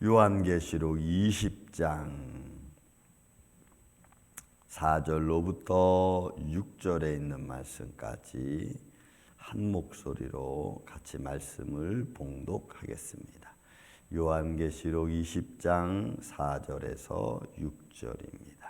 요한계시록 20장 4절로부터 6절에 있는 말씀까지 한 목소리로 같이 말씀을 봉독하겠습니다. 요한계시록 20장 4절에서 6절입니다.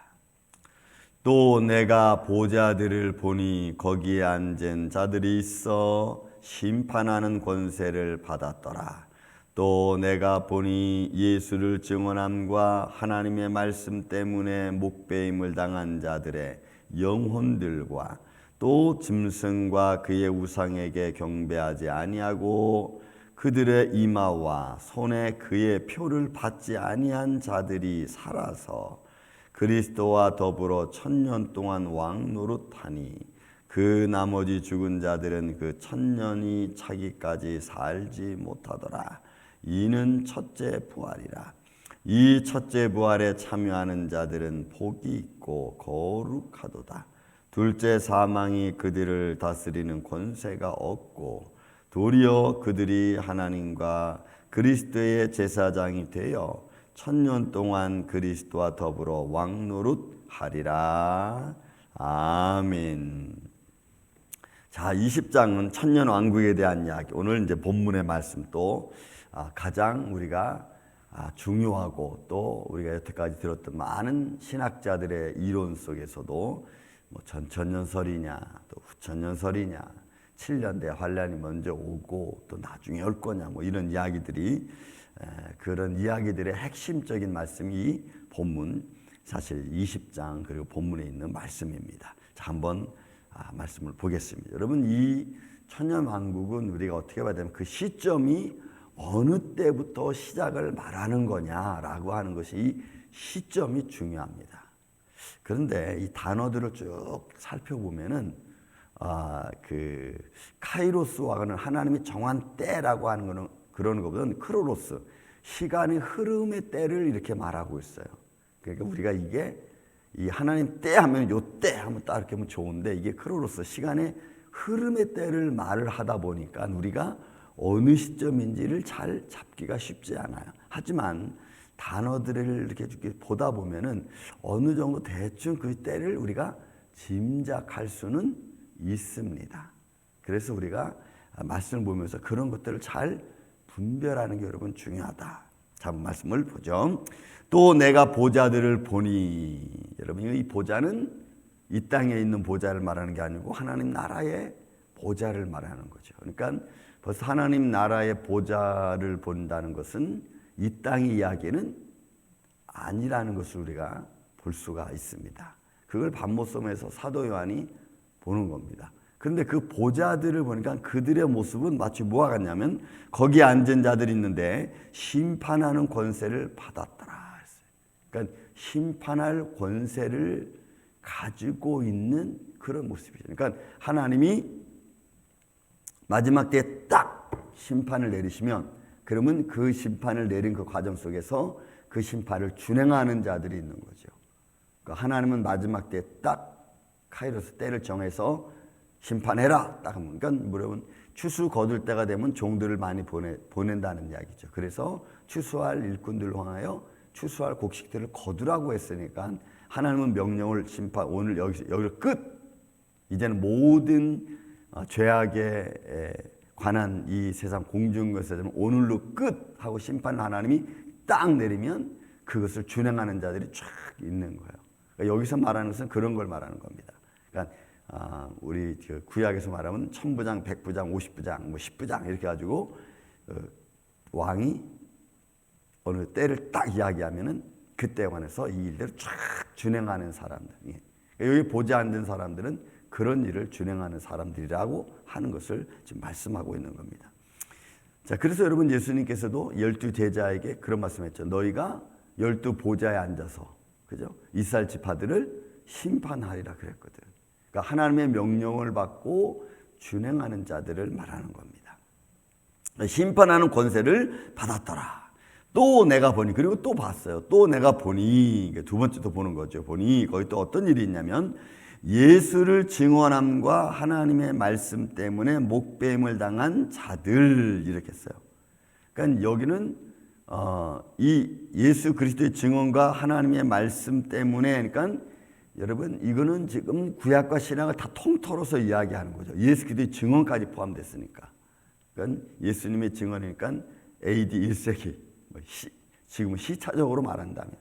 또 내가 보좌들을 보니 거기에 앉은 자들이 있어 심판하는 권세를 받았더라. 또 내가 보니 예수를 증언함과 하나님의 말씀 때문에 목배임을 당한 자들의 영혼들과 또 짐승과 그의 우상에게 경배하지 아니하고 그들의 이마와 손에 그의 표를 받지 아니한 자들이 살아서 그리스도와 더불어 1000년 동안 왕노릇하니 그 나머지 죽은 자들은 그 1000년이 차기까지 살지 못하더라. 이는 첫째 부활이라. 이 첫째 부활에 참여하는 자들은 복이 있고 거룩하도다. 둘째 사망이 그들을 다스리는 권세가 없고 도리어 그들이 하나님과 그리스도의 제사장이 되어 1000년 동안 그리스도와 더불어 왕노릇하리라. 아멘. 자, 20장은 천년 왕국에 대한 이야기. 오늘 이제 본문의 말씀 또 가장 우리가 중요하고 또 우리가 여태까지 들었던 많은 신학자들의 이론 속에서도 뭐 전천년설이냐 또 후천년설이냐 7년대 환란이 먼저 오고 또 나중에 올 거냐 뭐 이런 이야기들이 그런 이야기들의 핵심적인 말씀이 이 본문 사실 20장 그리고 본문에 있는 말씀입니다. 자, 한번 말씀을 보겠습니다. 여러분, 이 천년왕국은 우리가 어떻게 봐야 되면 그 시점이 어느 때부터 시작을 말하는 거냐라고 하는 것이 이 시점이 중요합니다. 그런데 이 단어들을 쭉 살펴보면은 그 카이로스와는 하나님이 정한 때라고 하는 거는 그러는 것보다는 크로노스, 시간의 흐름의 때를 이렇게 말하고 있어요. 그러니까 우리가 이게 이 하나님 때 하면 요 때 하면 딱 이렇게 하면 좋은데 이게 크로노스, 시간의 흐름의 때를 말을 하다 보니까 우리가 어느 시점인지를 잘 잡기가 쉽지 않아요. 하지만 단어들을 이렇게 보다 보면은 어느 정도 대충 그 때를 우리가 짐작할 수는 있습니다. 그래서 우리가 말씀을 보면서 그런 것들을 잘 분별하는 게 여러분 중요하다. 자, 말씀을 보죠. 또 내가 보좌들을 보니, 여러분 이 보좌는 이 땅에 있는 보좌를 말하는 게 아니고 하나님 나라의 보좌를 말하는 거죠. 그러니까 벌써 하나님 나라의 보좌를 본다는 것은 이 땅의 이야기는 아니라는 것을 우리가 볼 수가 있습니다. 그걸 반모섬에서 사도 요한이 보는 겁니다. 그런데 그 보좌들을 보니까 그들의 모습은 마치 뭐와 같냐면 거기에 앉은 자들이 있는데 심판하는 권세를 받았더라. 그러니까 심판할 권세를 가지고 있는 그런 모습이죠. 그러니까 하나님이 마지막 때에 딱 심판을 내리시면 그러면 그 심판을 내린 그 과정 속에서 그 심판을 준행하는 자들이 있는 거죠. 그러니까 하나님은 마지막 때에 딱 카이로스 때를 정해서 심판해라 딱 하면, 그러니까 뭐냐면 추수 거둘 때가 되면 종들을 많이 보낸다는 이야기죠. 그래서 추수할 일꾼들을 향하여 추수할 곡식들을 거두라고 했으니까 하나님은 명령을 심판 오늘 여기를 끝. 이제는 모든 죄악에 관한 이 세상 공중 것에는 오늘로 끝 하고 심판을 하나님이 딱 내리면 그것을 준행하는 자들이 쫙 있는 거예요. 그러니까 여기서 말하는 것은 그런 걸 말하는 겁니다. 그러니까 우리 구약에서 말하면 1000부장, 100부장, 50부장, 뭐 10부장 이렇게 가지고 왕이 어느 때를 딱 이야기하면은 그때에 관해서 이 일들을 쫙 준행하는 사람들. 여기 보좌 앉은 사람들은 그런 일을 준행하는 사람들이라고 하는 것을 지금 말씀하고 있는 겁니다. 자, 그래서 여러분 예수님께서도 12 제자에게 그런 말씀했죠. 너희가 12 보좌에 앉아서, 그죠? 이스라엘 지파들을 심판하리라 그랬거든. 그러니까 하나님의 명령을 받고 준행하는 자들을 말하는 겁니다. 심판하는 권세를 받았더라. 또 내가 보니, 그리고 또 봤어요. 또 내가 보니, 두 번째 또 보는 거죠. 보니 거기 또 어떤 일이 있냐면 예수를 증언함과 하나님의 말씀 때문에 목배임을 당한 자들 이렇게 했어요. 그러니까 여기는 이 예수 그리스도의 증언과 하나님의 말씀 때문에, 그러니까 여러분 이거는 지금 구약과 신약을 다 통틀어서 이야기하는 거죠. 예수 그리스도의 증언까지 포함됐으니까. 그러니까 예수님의 증언이니까 AD 1세기, 지금 시차적으로 말한다면,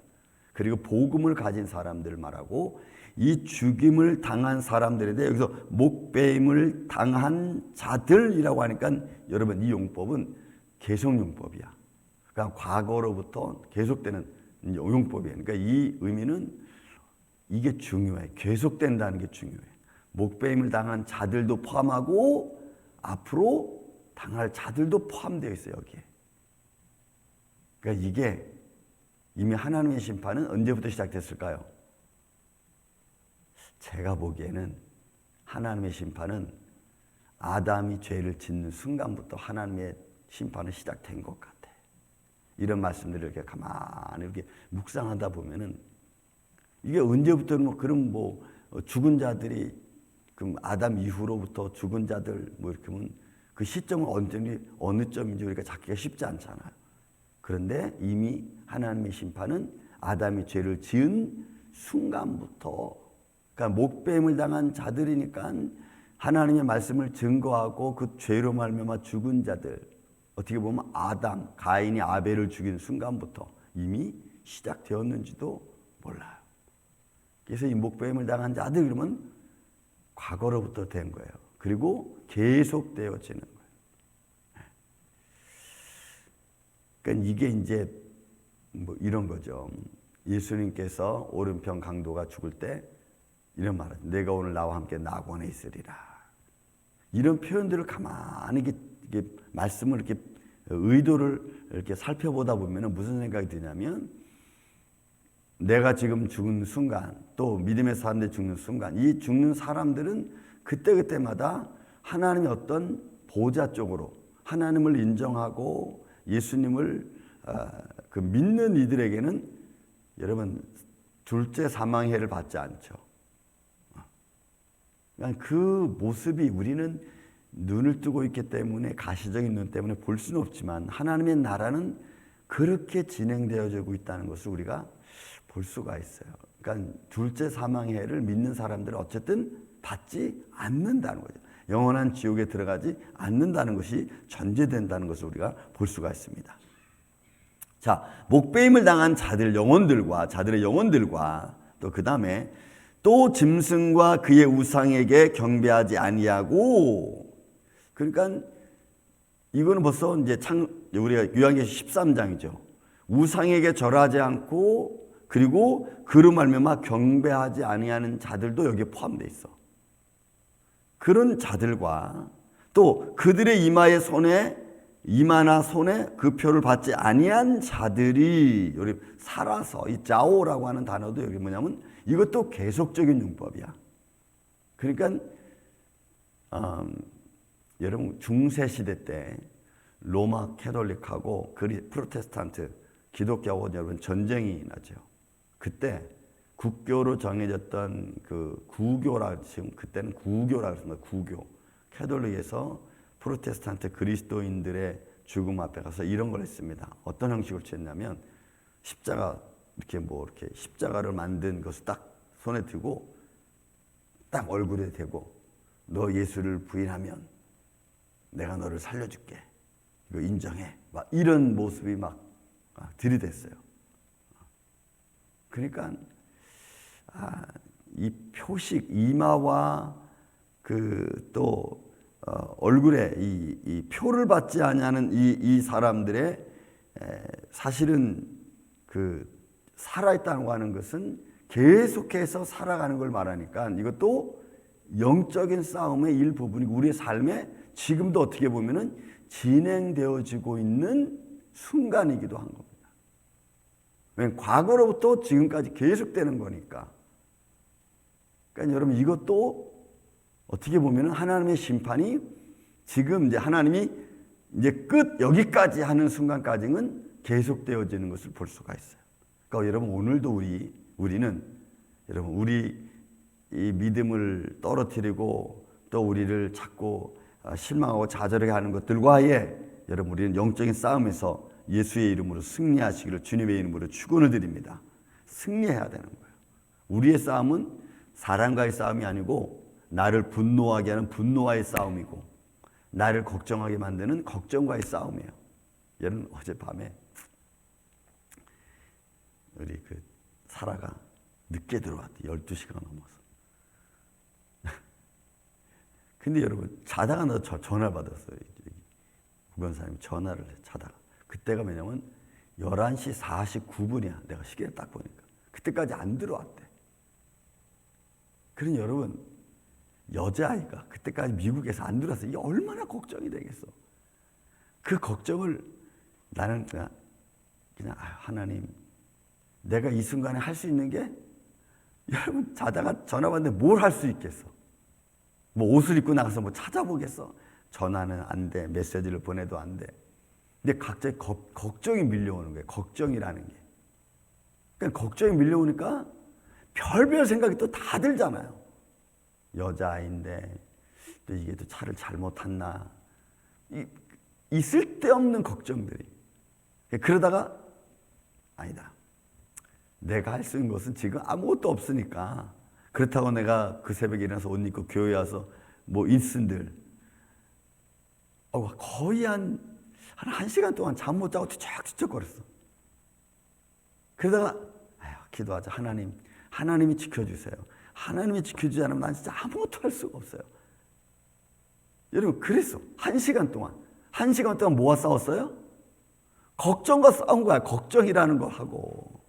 그리고 복음을 가진 사람들을 말하고, 이 죽임을 당한 사람들인데 여기서 목배임을 당한 자들이라고 하니까 여러분 이 용법은 계속용법이야. 그러니까 과거로부터 계속되는 용법이에요. 그러니까 이 의미는 이게 중요해. 계속된다는 게 중요해. 목배임을 당한 자들도 포함하고 앞으로 당할 자들도 포함되어 있어요, 여기에. 그러니까 이게 이미 하나님의 심판은 언제부터 시작됐을까요? 제가 보기에는 하나님의 심판은 아담이 죄를 짓는 순간부터 하나님의 심판은 시작된 것 같아. 이런 말씀들을 이렇게 가만히 이렇게 묵상하다 보면은 이게 언제부터 그럼 죽은 자들이 그럼 아담 이후로부터 죽은 자들 이렇게 하면 그 시점은 어느 점인지 우리가 찾기가 쉽지 않잖아요. 그런데 이미 하나님의 심판은 아담이 죄를 지은 순간부터, 그러니까 목배임을 당한 자들이니까 하나님의 말씀을 증거하고 그 죄로 말미암아 죽은 자들, 어떻게 보면 아담, 가인이 아벨을 죽인 순간부터 이미 시작되었는지도 몰라요. 그래서 이 목배임을 당한 자들 그러면 과거로부터 된 거예요. 그리고 계속되어지는 거예요. 그러니까 이게 이제 이런 거죠. 예수님께서 오른편 강도가 죽을 때 이런 말을, 내가 오늘 나와 함께 낙원에 있으리라. 이런 표현들을 가만히 이렇게 말씀을 이렇게 의도를 이렇게 살펴보다 보면 무슨 생각이 드냐면, 내가 지금 죽은 순간, 또 믿음의 사람들이 죽는 순간, 이 죽는 사람들은 그때그때마다 하나님의 어떤 보좌 쪽으로 하나님을 인정하고 예수님을 그 믿는 이들에게는 여러분 둘째 사망의 해를 받지 않죠. 그 모습이 우리는 눈을 뜨고 있기 때문에, 가시적인 눈 때문에 볼 수는 없지만 하나님의 나라는 그렇게 진행되어지고 있다는 것을 우리가 볼 수가 있어요. 그러니까 둘째 사망의 해를 믿는 사람들은 어쨌든 받지 않는다는 거죠. 영원한 지옥에 들어가지 않는다는 것이 전제된다는 것을 우리가 볼 수가 있습니다. 자, 목배임을 당한 자들의 영혼들과 또 그 다음에 또 짐승과 그의 우상에게 경배하지 아니하고, 그러니까 이거는 벌써 이제 우리가 요한계시록 13장이죠. 우상에게 절하지 않고 그리고 그로 말미암아 경배하지 아니하는 자들도 여기에 포함되어 있어. 그런 자들과 또 그들의 이마나 손에 그 표를 받지 아니한 자들이 여기 살아서, 이 자오라고 하는 단어도 여기 뭐냐면 이것도 계속적인 용법이야. 그러니까 여러분 중세 시대 때 로마 캐톨릭하고 프로테스탄트 기독교하고 여러분 전쟁이 나죠. 그때 국교로 정해졌던 그 구교라, 지금 그때는 구교라 그랬습니다. 구교. 캐톨릭에서 프로테스탄트 그리스도인들의 죽음 앞에 가서 이런 걸 했습니다. 어떤 형식으로 취했냐면 십자가 이렇게 십자가를 만든 것을 딱 손에 들고 딱 얼굴에 대고, 너 예수를 부인하면 내가 너를 살려줄게. 이거 인정해. 막 이런 모습이 막 들이댔어요. 그러니까 이 표식, 이마와 그 또 얼굴에 이 표를 받지 아니하는 이 사람들의 사실은 그 살아있다고 하는 것은 계속해서 살아가는 걸 말하니까 이것도 영적인 싸움의 일부분이고 우리의 삶에 지금도 어떻게 보면은 진행되어지고 있는 순간이기도 한 겁니다. 왜냐하면 과거로부터 지금까지 계속되는 거니까. 그러니까 여러분 이것도 어떻게 보면은 하나님의 심판이 지금 이제 하나님이 이제 여기까지 하는 순간까지는 계속되어지는 것을 볼 수가 있어요. 그러니까 여러분 오늘도 우리는 여러분 우리 이 믿음을 떨어뜨리고 또 우리를 자꾸 실망하고 좌절하게 하는 것들과의 여러분 우리는 영적인 싸움에서 예수의 이름으로 승리하시기를 주님의 이름으로 축원을 드립니다. 승리해야 되는 거예요. 우리의 싸움은 사람과의 싸움이 아니고 나를 분노하게 하는 분노와의 싸움이고 나를 걱정하게 만드는 걱정과의 싸움이에요. 여러분 어젯밤에 우리 사라가 늦게 들어왔대. 12시가 넘어서. 근데 여러분 자다가 나 전화 받았어요. 구변사님이 전화를 해. 자다가. 그때가 뭐냐면 11시 49분이야. 내가 시계를 딱 보니까. 그때까지 안 들어왔대. 그러니 여러분 여자아이가 그때까지 미국에서 안 들어왔어. 이게 얼마나 걱정이 되겠어. 그 걱정을 나는 그냥 하나님 내가 이 순간에 할 수 있는 게 여러분 자다가 전화 받는데 뭘 할 수 있겠어. 뭐 옷을 입고 나가서 뭐 찾아보겠어. 전화는 안 돼. 메시지를 보내도 안 돼. 근데 갑자기 걱정이 밀려오는 거예요. 걱정이라는 게. 그러니까 걱정이 밀려오니까 별별 생각이 또 다 들잖아요. 여자아이인데 또 이게 또 차를 잘못 탔나. 이 쓸데없는 걱정들이. 그러다가 아니다. 내가 할 수 있는 것은 지금 아무것도 없으니까 그렇다고 내가 그 새벽에 일어나서 옷 입고 교회 와서 뭐 인슨들 거의 한 1시간 동안 잠 못 자고 뒤척뒤척거렸어. 그러다가 기도하자. 하나님이 지켜주세요. 하나님이 지켜주지 않으면 난 진짜 아무것도 할 수가 없어요. 여러분 그랬어. 1시간 동안 뭐와 싸웠어요? 걱정과 싸운 거야. 걱정이라는 거 하고.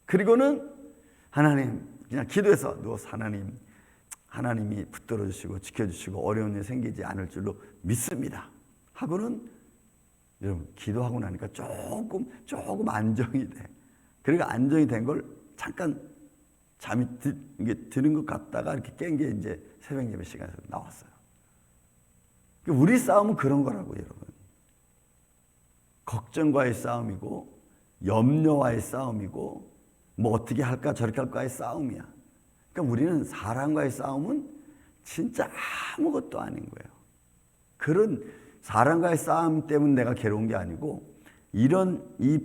그리고는 하나님 그냥 기도해서 누워서 하나님이 붙들어 주시고 지켜주시고 어려운 일 생기지 않을 줄로 믿습니다 하고는 여러분 기도하고 나니까 조금 안정이 돼. 그러니까 안정이 된 걸 잠깐 잠이 드는 것 같다가 이렇게 깬 게 이제 새벽 예배 시간에서 나왔어요. 우리 싸움은 그런 거라고 여러분. 걱정과의 싸움이고 염려와의 싸움이고 뭐 어떻게 할까 저렇게 할까의 싸움이야. 그러니까 우리는 사람과의 싸움은 진짜 아무것도 아닌 거예요. 그런 사람과의 싸움 때문에 내가 괴로운 게 아니고 이런 이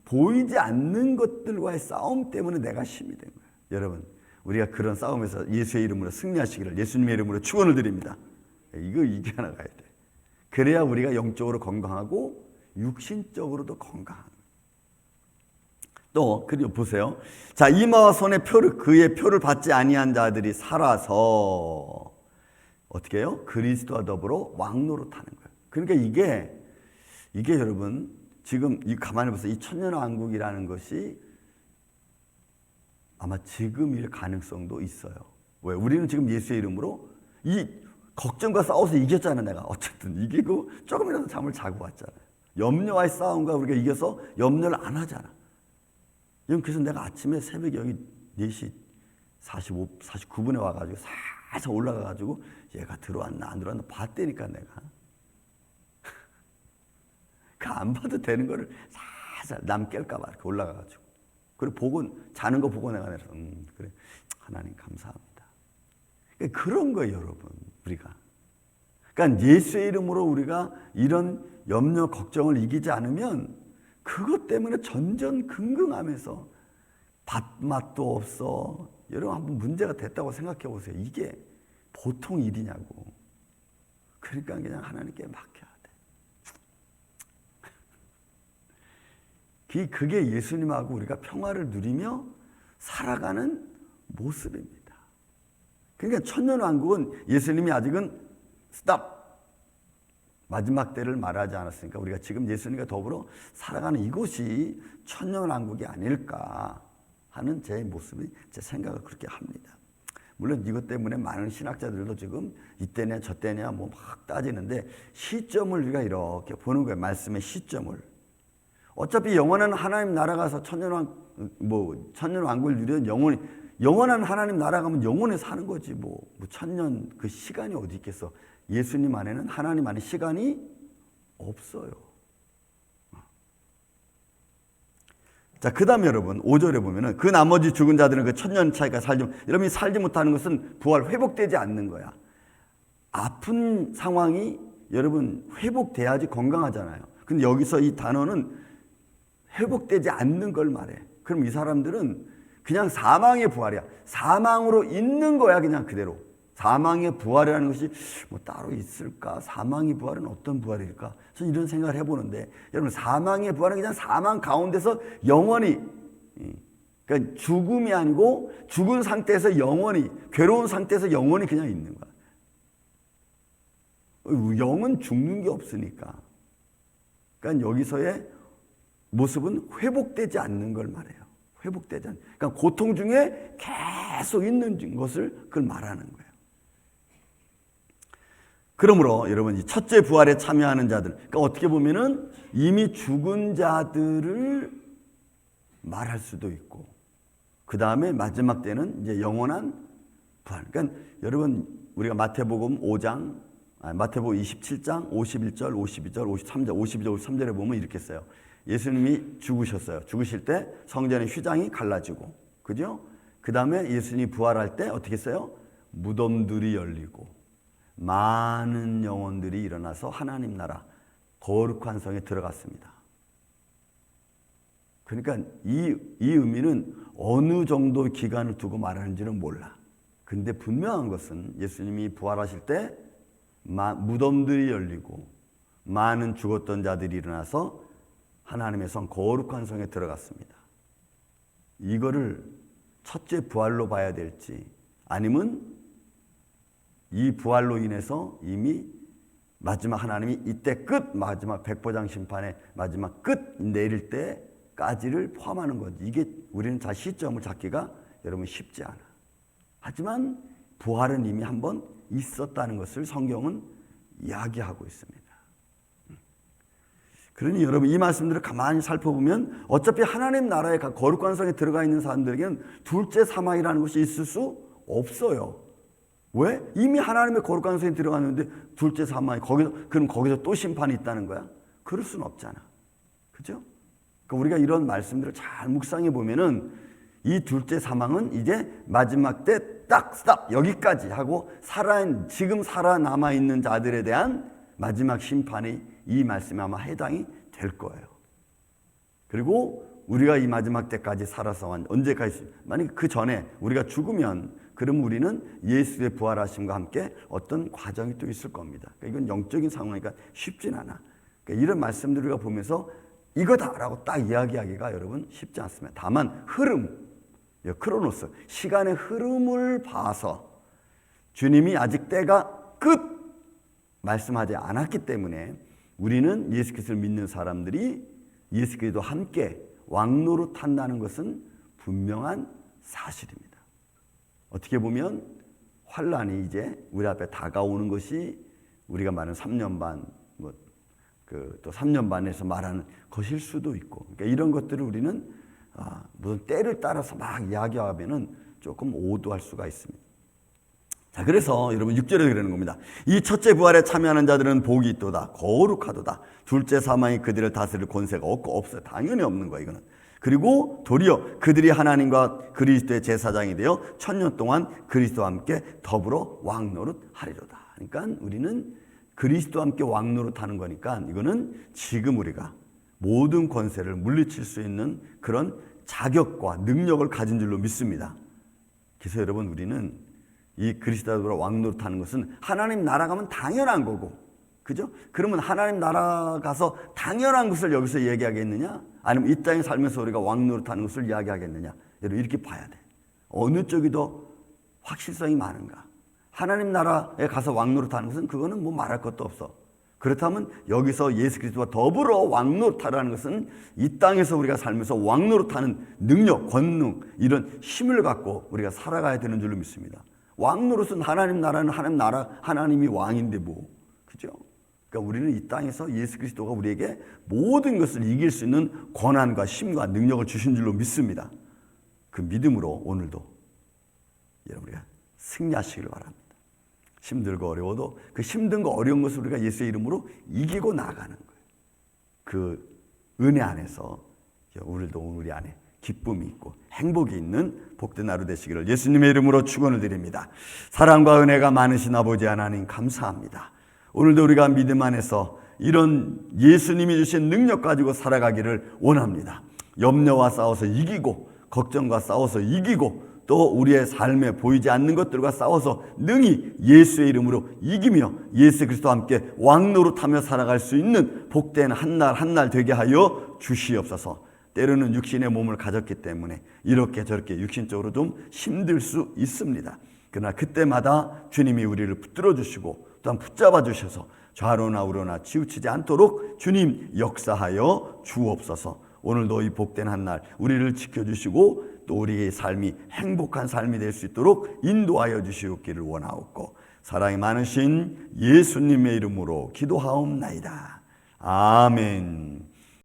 보이지 않는 것들과의 싸움 때문에 내가 힘이 된 거예요. 여러분 우리가 그런 싸움에서 예수의 이름으로 승리하시기를 예수님의 이름으로 축원을 드립니다. 이거 이겨나가야 돼. 그래야 우리가 영적으로 건강하고 육신적으로도 건강한. 또 그리고 보세요. 자, 이마와 손에 그의 표를 받지 아니한 자들이 살아서 어떻게 해요? 그리스도와 더불어 왕노릇하는 거예요. 그러니까 이게 여러분 지금 가만히 보세요. 이 천년왕국이라는 것이 아마 지금일 가능성도 있어요. 왜? 우리는 지금 예수의 이름으로 이 걱정과 싸워서 이겼잖아. 내가 어쨌든 이기고 조금이라도 잠을 자고 왔잖아요. 염려와의 싸움과 우리가 이겨서 염려를 안 하잖아. 그래서 내가 아침에 새벽에 여기 4시 49분에 와가지고 살짝 올라가가지고 얘가 들어왔나 안 들어왔나 봤다니까 내가. 그 안 봐도 되는 거를 살짝 남 깰까봐 이렇게 올라가가지고. 그리고 자는 거 보고 내가 내려서 그래 하나님 감사합니다. 그런 거예요 여러분 우리가. 그러니까 예수의 이름으로 우리가 이런 염려 걱정을 이기지 않으면 그것 때문에 전전긍긍하면서 밥맛도 없어. 여러분 한번 문제가 됐다고 생각해 보세요. 이게 보통 일이냐고. 그러니까 그냥 하나님께 맡겨야 돼. 그게 예수님하고 우리가 평화를 누리며 살아가는 모습입니다. 그러니까 천년왕국은 예수님이 아직은 스탑! 마지막 때를 말하지 않았으니까 우리가 지금 예수님과 더불어 살아가는 이곳이 천년왕국이 아닐까 하는 제 모습이 제 생각을 그렇게 합니다. 물론 이것 때문에 많은 신학자들도 지금 이때냐 저때냐 뭐 막 따지는데 시점을 우리가 이렇게 보는 거예요. 말씀의 시점을. 어차피 영원한 하나님 나라 가서 천년왕국을 누리는 영원한 하나님 나라 가면 영원히 사는 거지 뭐 천년 그 시간이 어디 있겠어. 예수님 안에는 하나님 안에 시간이 없어요. 자, 그 다음에 여러분 5절에 보면은 그 나머지 죽은 자들은 그 천년 차이가 여러분이 살지 못하는 것은 부활 회복되지 않는 거야. 아픈 상황이 여러분 회복돼야지 건강하잖아요. 근데 여기서 이 단어는 회복되지 않는 걸 말해. 그럼 이 사람들은 그냥 사망의 부활이야. 사망으로 있는 거야, 그냥 그대로. 사망의 부활이라는 것이 뭐 따로 있을까? 사망의 부활은 어떤 부활일까? 저는 이런 생각을 해보는데, 여러분, 사망의 부활은 그냥 사망 가운데서 영원히, 그러니까 죽음이 아니고 죽은 상태에서 영원히, 괴로운 상태에서 영원히 그냥 있는 거야. 영은 죽는 게 없으니까. 그러니까 여기서의 모습은 회복되지 않는 걸 말해요. 회복되지 않는. 그러니까 고통 중에 계속 있는 것을 그걸 말하는 거예요. 그러므로 여러분, 이 첫째 부활에 참여하는 자들, 그러니까 어떻게 보면은 이미 죽은 자들을 말할 수도 있고, 그 다음에 마지막 때는 이제 영원한 부활. 그러니까 여러분, 우리가 마태복음 5장, 마태복음 27장 51절, 52절, 53절, 52절, 53절에 보면 이렇게 써요. 예수님이 죽으셨어요. 죽으실 때 성전의 휘장이 갈라지고, 그죠? 그 다음에 예수님이 부활할 때 어떻게 써요? 무덤들이 열리고 많은 영혼들이 일어나서 하나님 나라 거룩한 성에 들어갔습니다. 그러니까 이 의미는 어느 정도 기간을 두고 말하는지는 몰라. 근데 분명한 것은 예수님이 부활하실 때 무덤들이 열리고 많은 죽었던 자들이 일어나서 하나님의 성 거룩한 성에 들어갔습니다. 이거를 첫째 부활로 봐야 될지, 아니면 이 부활로 인해서 이미 마지막 하나님이 이때 끝, 마지막 백보장 심판의 마지막 끝 내릴 때까지를 포함하는 거지. 이게 우리는 다 시점을 잡기가 여러분 쉽지 않아. 하지만 부활은 이미 한번 있었다는 것을 성경은 이야기하고 있습니다. 그러니 여러분, 이 말씀들을 가만히 살펴보면 어차피 하나님 나라의 거룩한 성에 들어가 있는 사람들에게는 둘째 사망이라는 것이 있을 수 없어요. 왜? 이미 하나님의 거룩한 성에 들어갔는데 둘째 사망이 그럼 거기서 또 심판이 있다는 거야? 그럴 수는 없잖아. 그죠? 그러니까 우리가 이런 말씀들을 잘 묵상해 보면은 이 둘째 사망은 이제 마지막 때 딱 스탑 여기까지 하고 지금 살아남아 있는 자들에 대한 마지막 심판이 이 말씀에 아마 해당이 될 거예요. 그리고 우리가 이 마지막 때까지 살아서 언제까지, 만약 그 전에 우리가 죽으면 그럼 우리는 예수의 부활하심과 함께 어떤 과정이 또 있을 겁니다. 그러니까 이건 영적인 상황이니까 쉽진 않아. 그러니까 이런 말씀들을 우리가 보면서 이거다라고 딱 이야기하기가 여러분 쉽지 않습니다. 다만 크로노스, 시간의 흐름을 봐서 주님이 아직 때가 끝 말씀하지 않았기 때문에 우리는 예수 그리스도를 믿는 사람들이 예수 그리스도와 함께 왕노릇 한다는 것은 분명한 사실입니다. 어떻게 보면 환란이 이제 우리 앞에 다가오는 것이 우리가 말하는 3년 반, 또 3년 반에서 말하는 것일 수도 있고, 그러니까 이런 것들을 우리는 무슨 때를 따라서 막 이야기하면은 조금 오도할 수가 있습니다. 자, 그래서 여러분 6절에 그러는 겁니다. 이 첫째 부활에 참여하는 자들은 복이 있도다, 거룩하도다. 둘째 사망이 그들을 다스릴 권세가 없어요. 당연히 없는 거야, 이거는. 그리고 도리어 그들이 하나님과 그리스도의 제사장이 되어 1000년 동안 그리스도와 함께 더불어 왕노릇 하리로다. 그러니까 우리는 그리스도와 함께 왕노릇 하는 거니까 이거는 지금 우리가 모든 권세를 물리칠 수 있는 그런 자격과 능력을 가진 줄로 믿습니다. 그래서 여러분, 우리는 이 그리스도와 왕노릇 하는 것은 하나님 나라 가면 당연한 거고, 그죠? 그러면 하나님 나라 가서 당연한 것을 여기서 얘기하겠느냐? 아니면 이 땅에 살면서 우리가 왕노릇 하는 것을 이야기하겠느냐? 여러분, 이렇게 봐야 돼. 어느 쪽이 더 확실성이 많은가? 하나님 나라에 가서 왕노릇 하는 것은 그거는 뭐 말할 것도 없어. 그렇다면 여기서 예수 그리스도와 더불어 왕노릇하라는 것은 이 땅에서 우리가 살면서 왕노릇하는 능력, 권능, 이런 힘을 갖고 우리가 살아가야 되는 줄로 믿습니다. 왕노릇은 하나님 나라는 하나님이 왕인데 뭐, 그죠? 그러니까 우리는 이 땅에서 예수 그리스도가 우리에게 모든 것을 이길 수 있는 권한과 힘과 능력을 주신 줄로 믿습니다. 그 믿음으로 오늘도 여러분 우리가 승리하시길 바랍니다. 힘들고 어려워도 그 힘든 거 어려운 것을 우리가 예수의 이름으로 이기고 나가는 거예요. 그 은혜 안에서 오늘도 우리 안에 기쁨이 있고 행복이 있는 복된 하루 되시기를 예수님의 이름으로 축원을 드립니다. 사랑과 은혜가 많으신 아버지 하나님 감사합니다. 오늘도 우리가 믿음 안에서 이런 예수님이 주신 능력 가지고 살아가기를 원합니다. 염려와 싸워서 이기고, 걱정과 싸워서 이기고, 또 우리의 삶에 보이지 않는 것들과 싸워서 능히 예수의 이름으로 이기며 예수 그리스도와 함께 왕노릇하며 살아갈 수 있는 복된 한 날 한 날 되게 하여 주시옵소서. 때로는 육신의 몸을 가졌기 때문에 이렇게 저렇게 육신적으로 좀 힘들 수 있습니다. 그러나 그때마다 주님이 우리를 붙들어 주시고 또한 붙잡아 주셔서 좌로나 우로나 치우치지 않도록 주님 역사하여 주옵소서. 오늘도 이 복된 한 날 우리를 지켜주시고 또 우리의 삶이 행복한 삶이 될 수 있도록 인도하여 주시옵기를 원하옵고 사랑이 많으신 예수님의 이름으로 기도하옵나이다. 아멘.